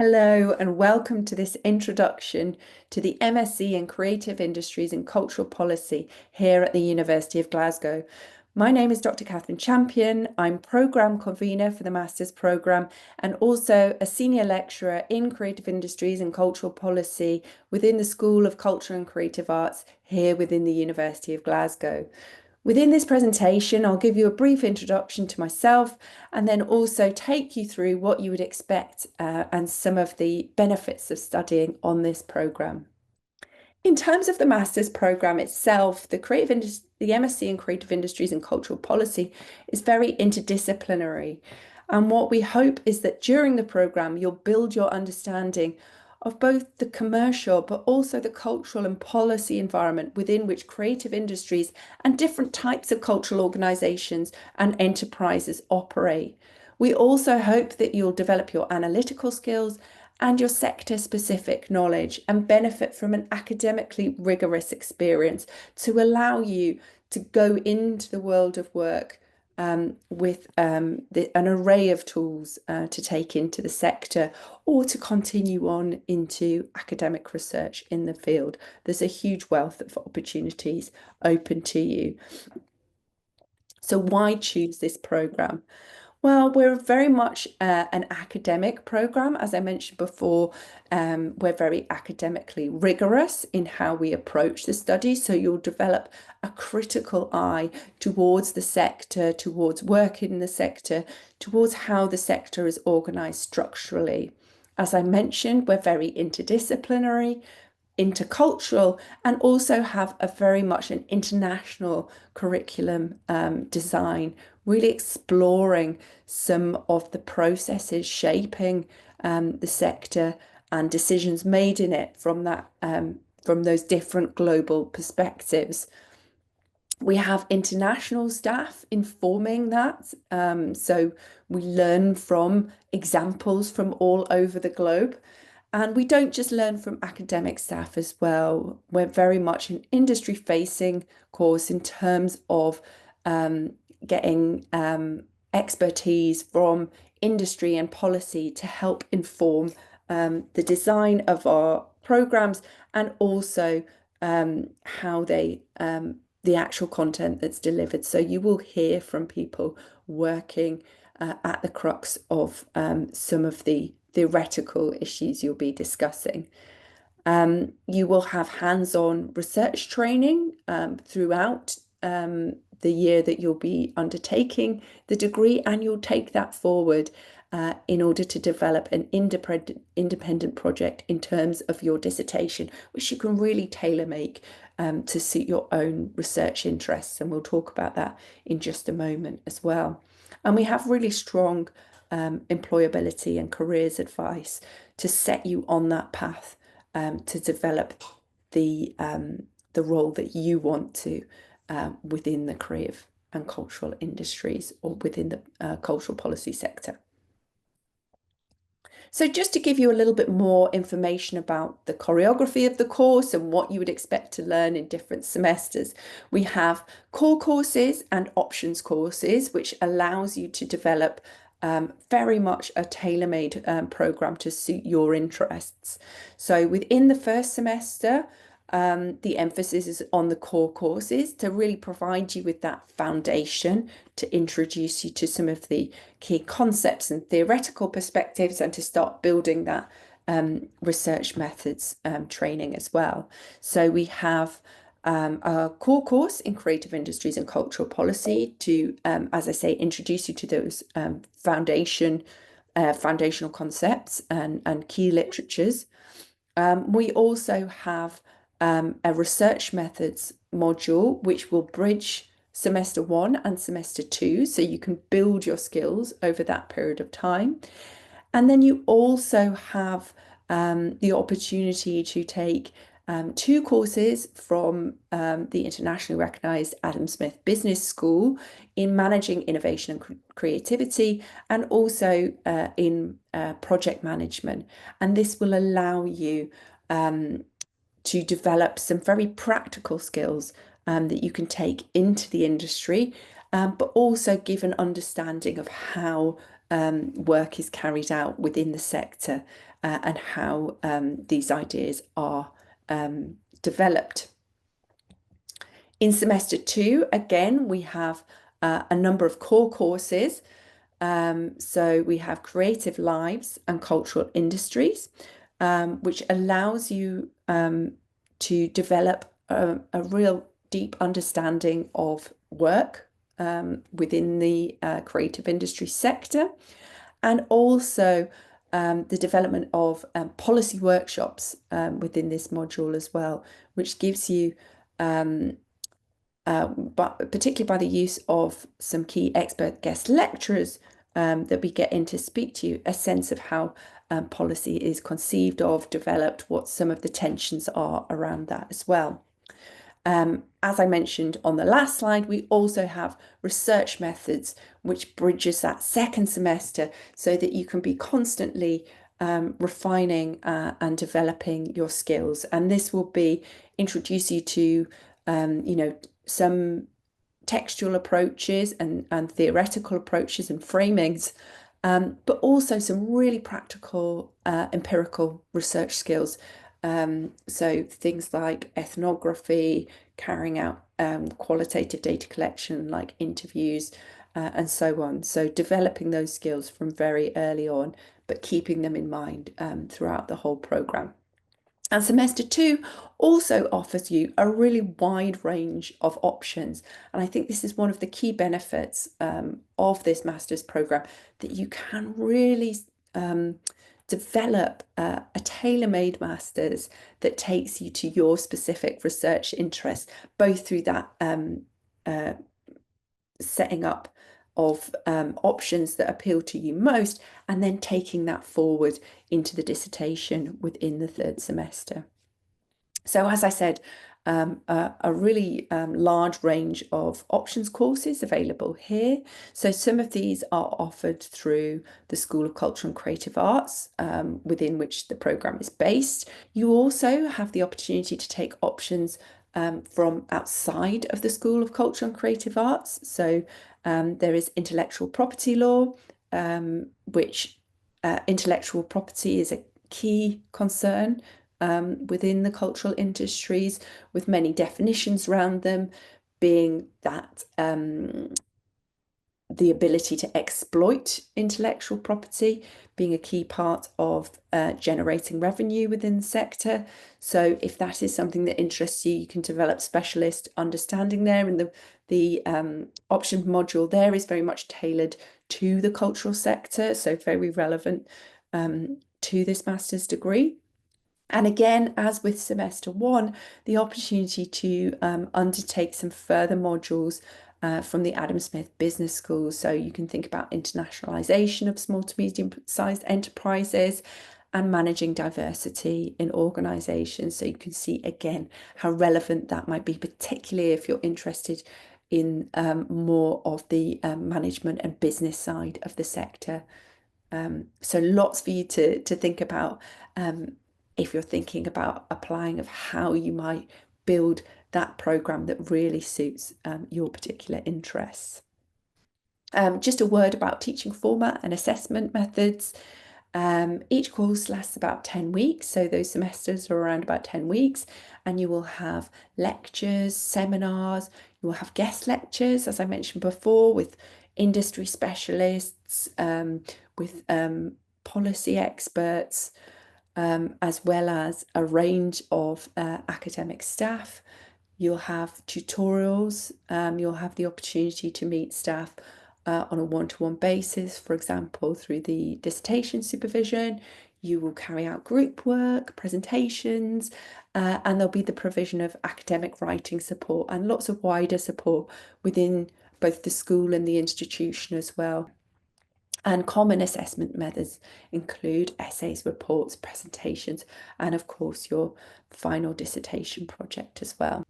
Hello, and welcome to this introduction to the MSc in Creative Industries and Cultural Policy here at the University of Glasgow. My name is Dr. Catherine Champion. I'm Programme Convener for the Master's Programme and also a Senior Lecturer in Creative Industries and Cultural Policy within the School of Culture and Creative Arts here within the University of Glasgow. Within this presentation, I'll give you a brief introduction to myself and then also take you through what you would expect and some of the benefits of studying on this programme. In terms of the master's programme itself, the MSc in Creative Industries and Cultural Policy is very interdisciplinary. And what we hope is that during the programme, you'll build your understanding of both the commercial but also the cultural and policy environment within which creative industries and different types of cultural organisations and enterprises operate. We also hope that you'll develop your analytical skills and your sector-specific knowledge and benefit from an academically rigorous experience to allow you to go into the world of work with an array of tools to take into the sector or to continue on into academic research in the field. There's a huge wealth of opportunities open to you. So why choose this programme? Well, we're very much an academic programme. As I mentioned before, we're very academically rigorous in how we approach the study. So you'll develop a critical eye towards the sector, towards work in the sector, towards how the sector is organised structurally. As I mentioned, we're very interdisciplinary, intercultural, and also have a very much an international curriculum design, really exploring some of the processes shaping the sector and decisions made in it from those different global perspectives. We have international staff informing that. So we learn from examples from all over the globe. And we don't just learn from academic staff as well. We're very much an industry-facing course in terms of getting expertise from industry and policy to help inform the design of our programs and also how the actual content that's delivered. So you will hear from people working at the crux of some of the theoretical issues you'll be discussing. You will have hands-on research training throughout the year that you'll be undertaking the degree, and you'll take that forward in order to develop an independent project in terms of your dissertation, which you can really tailor make to suit your own research interests. And we'll talk about that in just a moment as well. And we have really strong employability and careers advice to set you on that path to develop the role that you want to within the creative and cultural industries or within the cultural policy sector. So just to give you a little bit more information about the choreography of the course and what you would expect to learn in different semesters, we have core courses and options courses, which allows you to develop very much a tailor-made programme to suit your interests. So within the first semester, the emphasis is on the core courses to really provide you with that foundation to introduce you to some of the key concepts and theoretical perspectives and to start building that research methods training as well. So we have a core course in creative industries and cultural policy to, as I say, introduce you to those foundational concepts and key literatures. We also have a research methods module, which will bridge semester 1 and semester 2, so you can build your skills over that period of time. And then you also have the opportunity to take 2 courses from the internationally recognised Adam Smith Business School in managing innovation and creativity, and also in project management. And this will allow you to develop some very practical skills that you can take into the industry, but also give an understanding of how work is carried out within the sector and how these ideas are developed. In semester 2, again, we have a number of core courses. So we have Creative Lives and Cultural Industries, which allows you to develop a real deep understanding of work within the creative industry sector, and also the development of policy workshops within this module as well, which gives you but particularly by the use of some key expert guest lecturers that we get in to speak to you, a sense of how policy is conceived of, developed, what some of the tensions are around that as well. As I mentioned on the last slide, we also have research methods, which bridges that second semester so that you can be constantly refining and developing your skills. And this will be introduce you to, some textual approaches and theoretical approaches and framings, but also some really practical empirical research skills. So things like ethnography, carrying out qualitative data collection like interviews and so on. So developing those skills from very early on, but keeping them in mind throughout the whole programme. And semester 2 also offers you a really wide range of options. And I think this is one of the key benefits of this master's programme, that you can really develop a tailor-made master's that takes you to your specific research interests, both through that setting up of options that appeal to you most, and then taking that forward into the dissertation within the third semester. So as I said, a really large range of options courses available here. So some of these are offered through the School of Culture and Creative Arts, within which the programme is based. You also have the opportunity to take options from outside of the School of Culture and Creative Arts. So there is intellectual property law, which intellectual property is a key concern within the cultural industries, with many definitions around them, being that the ability to exploit intellectual property being a key part of generating revenue within the sector. So if that is something that interests you, you can develop specialist understanding there. And the option module there is very much tailored to the cultural sector, so very relevant to this master's degree. And again, as with semester 1, the opportunity to undertake some further modules from the Adam Smith Business School. So you can think about internationalisation of small to medium-sized enterprises and managing diversity in organisations. So you can see again how relevant that might be, particularly if you're interested in more of the management and business side of the sector. So lots for you to think about if you're thinking about applying, of how you might build that programme that really suits your particular interests. Just a word about teaching format and assessment methods. Each course lasts about 10 weeks, so those semesters are around about 10 weeks, and you will have lectures, seminars, you will have guest lectures, as I mentioned before, with industry specialists, with policy experts, as well as a range of academic staff. You'll have tutorials, you'll have the opportunity to meet staff on a one-to-one basis, for example, through the dissertation supervision. You will carry out group work, presentations, and there'll be the provision of academic writing support and lots of wider support within both the school and the institution as well. And common assessment methods include essays, reports, presentations, and of course your final dissertation project as well.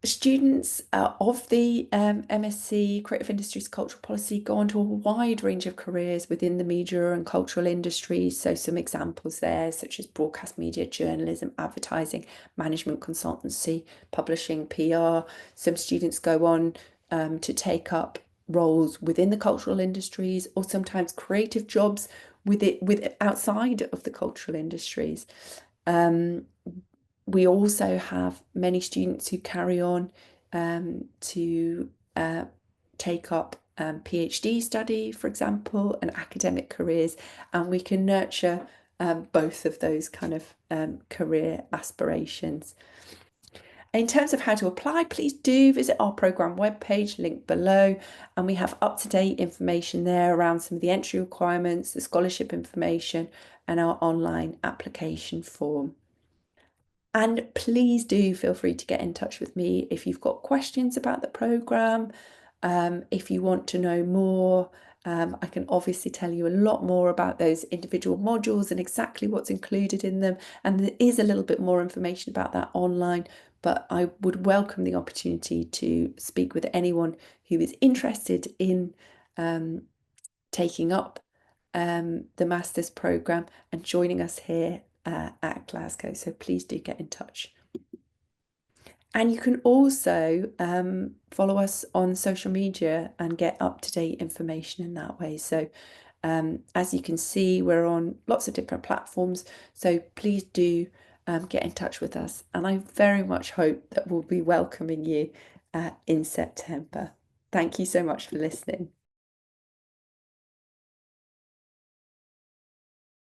Students of the MSc Creative Industries Cultural Policy go on to a wide range of careers within the media and cultural industries. So some examples there, such as broadcast media, journalism, advertising, management consultancy, publishing, PR. Some students go on to take up roles within the cultural industries, or sometimes creative jobs with outside of the cultural industries. We also have many students who carry on to take up PhD study, for example, and academic careers, and we can nurture both of those kind of career aspirations. In terms of how to apply, please do visit our programme webpage, linked below, and we have up-to-date information there around some of the entry requirements, the scholarship information, and our online application form. And please do feel free to get in touch with me if you've got questions about the programme. If you want to know more, I can obviously tell you a lot more about those individual modules and exactly what's included in them. And there is a little bit more information about that online, but I would welcome the opportunity to speak with anyone who is interested in taking up the master's programme and joining us here at Glasgow. So please do get in touch. And you can also follow us on social media and get up-to-date information in that way. So as you can see, we're on lots of different platforms. So please do get in touch with us. And I very much hope that we'll be welcoming you in September. Thank you so much for listening.